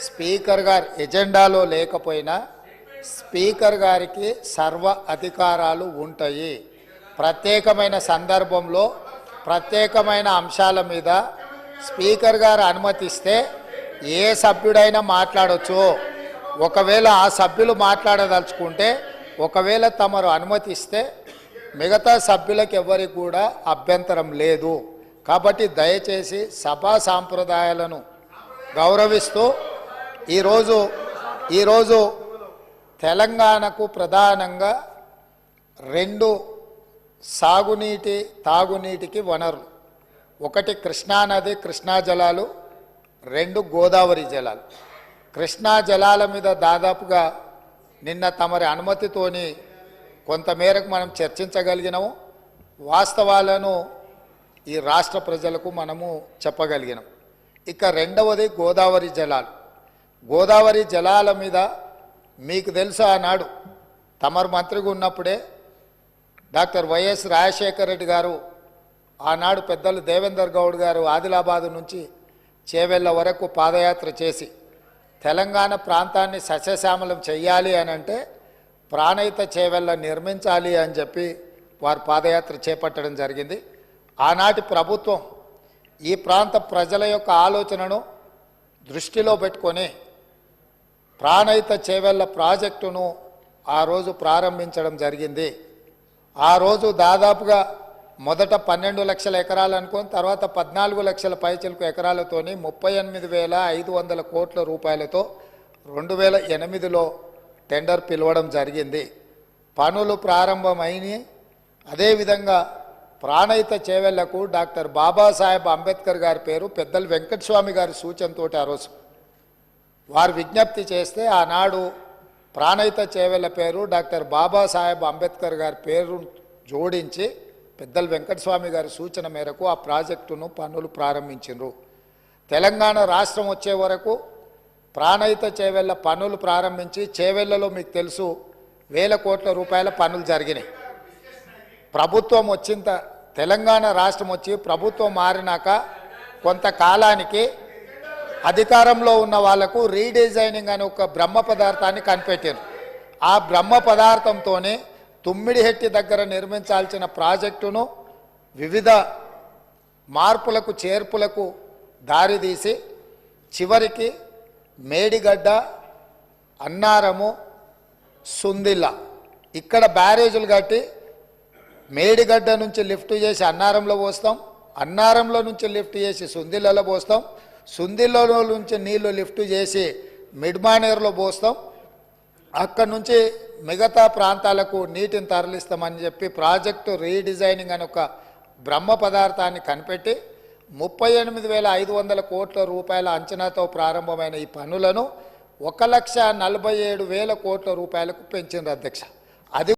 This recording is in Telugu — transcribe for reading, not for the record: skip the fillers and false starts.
స్పీకర్ గారు ఎజెండాలో లేకపోయినా స్పీకర్ గారికి సర్వ అధికారాలు ఉంటాయి. ప్రత్యేకమైన సందర్భంలో ప్రత్యేకమైన అంశాల మీద స్పీకర్ గారు అనుమతిస్తే ఏ సభ్యుడైనా మాట్లాడొచ్చు. ఒకవేళ ఆ సభ్యులు మాట్లాడదలుచుకుంటే ఒకవేళ తమరు అనుమతిస్తే మిగతా సభ్యులకు ఎవరికి కూడా అభ్యంతరం లేదు. కాబట్టి దయచేసి సభా సాంప్రదాయాలను గౌరవిస్తూ ఈరోజు తెలంగాణకు ప్రధానంగా రెండు సాగునీటి తాగునీటికి వనరులు, ఒకటి కృష్ణానది కృష్ణా జలాలు, రెండు గోదావరి జలాలు. కృష్ణా జలాల మీద దాదాపుగా నిన్న తమరి అనుమతితోని కొంతమేరకు మనం చర్చించగలిగినాము. వాస్తవాలను ఈ రాష్ట్ర ప్రజలకు మనము చెప్పగలిగినాం. ఇక రెండవది గోదావరి జలాలు. గోదావరి జలాల మీద మీకు తెలుసు, ఆనాడు తమరు మంత్రిగా ఉన్నప్పుడే డాక్టర్ వైఎస్ రాజశేఖర రెడ్డి గారు, ఆనాడు పెద్దలు దేవేందర్ గౌడ్ గారు ఆదిలాబాదు నుంచి చేవెళ్ళ వరకు పాదయాత్ర చేసి తెలంగాణ ప్రాంతాన్ని సస్యశ్యామలం చెయ్యాలి అని అంటే ప్రాణహిత చేవెళ్ళ నిర్మించాలి అని చెప్పి వారు పాదయాత్ర చేపట్టడం జరిగింది. ఆనాటి ప్రభుత్వం ఈ ప్రాంత ప్రజల యొక్క ఆలోచనను దృష్టిలో పెట్టుకొని ప్రాణహిత చేవెళ్ళ ప్రాజెక్టును ఆ రోజు ప్రారంభించడం జరిగింది. ఆ రోజు దాదాపుగా మొదట 12 లక్షల ఎకరాలు అనుకొని తర్వాత 14 లక్షల పైచిలకు ఎకరాలతోని 38,500 కోట్ల రూపాయలతో 2008లో టెండర్ పిలవడం జరిగింది. పనులు ప్రారంభమైనవి. అదేవిధంగా ప్రాణహిత చేవెళ్లకు డాక్టర్ బాబాసాహెబ్ అంబేద్కర్ గారి పేరు పెద్దలు వెంకటస్వామి గారి సూచనతో ఆ రోజు వారు విజ్ఞప్తి చేస్తే ఆనాడు ప్రాణహిత చేవెళ్ల పేరు డాక్టర్ బాబాసాహెబ్ అంబేద్కర్ గారి పేరు జోడించి పెద్దలు వెంకటస్వామి గారి సూచన మేరకు ఆ ప్రాజెక్టును పనులు ప్రారంభించారు. తెలంగాణ రాష్ట్రం వచ్చే వరకు ప్రాణహిత చేవెళ్ళ పనులు ప్రారంభించి చేవెళ్లలో మీకు తెలుసు 1000 కోట్ల రూపాయల పనులు జరిగినాయి. ప్రభుత్వం వచ్చిన తెలంగాణ రాష్ట్రం వచ్చి ప్రభుత్వం మారినాక కొంతకాలానికి అధికారంలో ఉన్న వాళ్లకు రీడిజైనింగ్ అనే ఒక బ్రహ్మ పదార్థాన్ని కనిపెట్టారు. ఆ బ్రహ్మ పదార్థంతోనే తుమ్మిడిహెట్టి దగ్గర నిర్మించాల్సిన ప్రాజెక్టును వివిధ మార్పులకు చేర్పులకు దారితీసి చివరికి మేడిగడ్డ, అన్నారము, సుందిల్ల ఇక్కడ బ్యారేజీలు కట్టి మేడిగడ్డ నుంచి లిఫ్ట్ చేసి అన్నారంలో పోస్తాం, అన్నారంలో నుంచి లిఫ్ట్ చేసి సుందిల్లలో పోస్తాం, సుందిల్లలో నుంచి నీళ్లు లిఫ్ట్ చేసి మిడ్మానేర్లో పోస్తాం, అక్కడి నుంచి మిగతా ప్రాంతాలకు నీటిని తరలిస్తామని చెప్పి ప్రాజెక్టు రీడిజైనింగ్ అని ఒక బ్రహ్మ పదార్థాన్ని కనిపెట్టి 38,500 కోట్ల రూపాయల అంచనాతో ప్రారంభమైన ఈ పనులను 1,47,000 కోట్ల రూపాయలకు పెంచింది అధ్యక్ష. అది